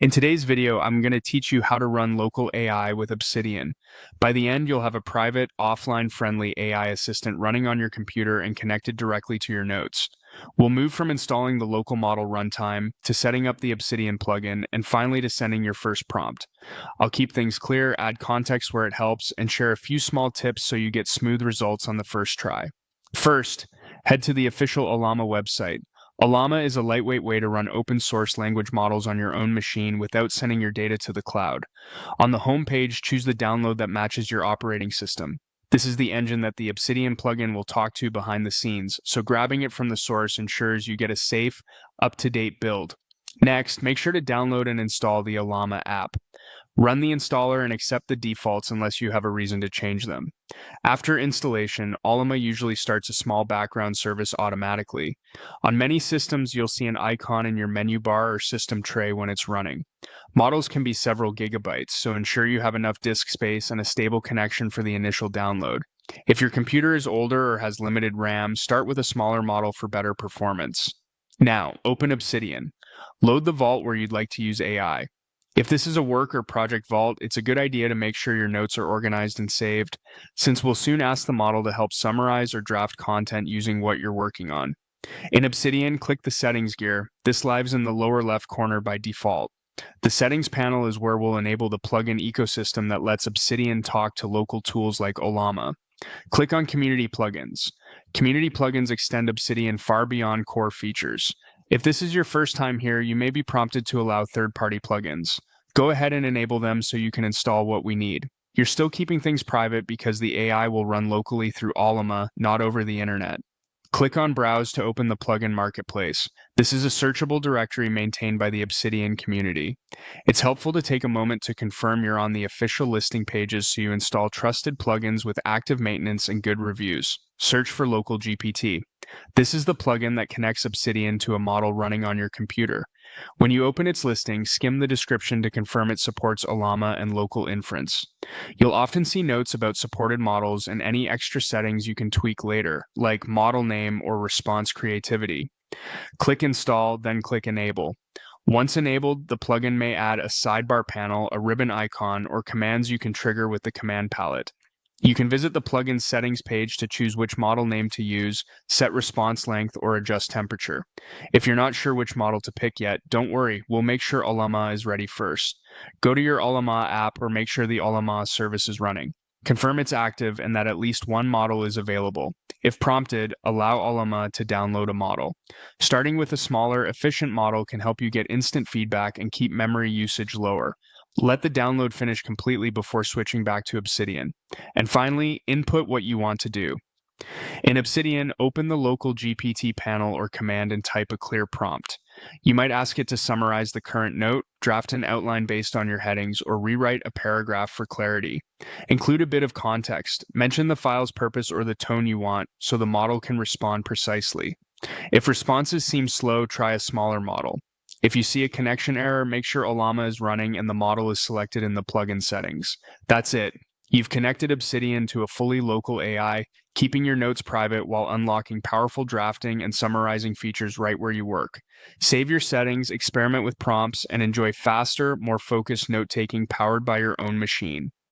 In today's video, I'm going to teach you how to run local AI with Obsidian. By the end, you'll have a private, offline-friendly AI assistant running on your computer and connected directly to your notes. We'll move from installing the local model runtime to setting up the Obsidian plugin and finally to sending your first prompt. I'll keep things clear, add context where it helps, and share a few small tips so you get smooth results on the first try. First, head to the official Olama website. Olama is a lightweight way to run open source language models on your own machine without sending your data to the cloud. On the home page, choose the download that matches your operating system. This is the engine that the Obsidian plugin will talk to behind the scenes, so grabbing it from the source ensures you get a safe, up-to-date build. Next, make sure to download and install the Olama app. Run the installer and accept the defaults unless you have a reason to change them. After installation, Olama usually starts a small background service automatically. On many systems, you'll see an icon in your menu bar or system tray when it's running. Models can be several gigabytes, so ensure you have enough disk space and a stable connection for the initial download. If your computer is older or has limited RAM, start with a smaller model for better performance. Now, open Obsidian. Load the vault where you'd like to use AI. If this is a work or project vault, it's a good idea to make sure your notes are organized and saved, since we'll soon ask the model to help summarize or draft content using what you're working on. In Obsidian, click the Settings gear. This lives in the lower left corner by default. The Settings panel is where we'll enable the plugin ecosystem that lets Obsidian talk to local tools like Olama. Click on Community Plugins. Community plugins extend Obsidian far beyond core features. If this is your first time here, you may be prompted to allow third-party plugins. Go ahead and enable them so you can install what we need. You're still keeping things private because the AI will run locally through Olama, not over the internet. Click on Browse to open the plugin marketplace. This is a searchable directory maintained by the Obsidian community. It's helpful to take a moment to confirm you're on the official listing pages so you install trusted plugins with active maintenance and good reviews. Search for Local GPT. This is the plugin that connects Obsidian to a model running on your computer. When you open its listing, skim the description to confirm it supports Olama and local inference. You'll often see notes about supported models and any extra settings you can tweak later, like model name or response creativity. Click Install, then click Enable. Once enabled, the plugin may add a sidebar panel, a ribbon icon, or commands you can trigger with the command palette. You can visit the plugin's settings page to choose which model name to use, set response length, or adjust temperature. If you're not sure which model to pick yet, don't worry, we'll make sure Olama is ready first. Go to your Olama app or make sure the Olama service is running. Confirm it's active and that at least one model is available. If prompted, allow Olama to download a model. Starting with a smaller, efficient model can help you get instant feedback and keep memory usage lower. Let the download finish completely before switching back to Obsidian. And finally, input what you want to do. In Obsidian, open the local GPT panel or command and type a clear prompt. You might ask it to summarize the current note, draft an outline based on your headings, or rewrite a paragraph for clarity. Include a bit of context. Mention the file's purpose or the tone you want so the model can respond precisely. If responses seem slow, try a smaller model. If you see a connection error, make sure Olama is running and the model is selected in the plugin settings. That's it. You've connected Obsidian to a fully local AI, keeping your notes private while unlocking powerful drafting and summarizing features right where you work. Save your settings, experiment with prompts, and enjoy faster, more focused note-taking powered by your own machine.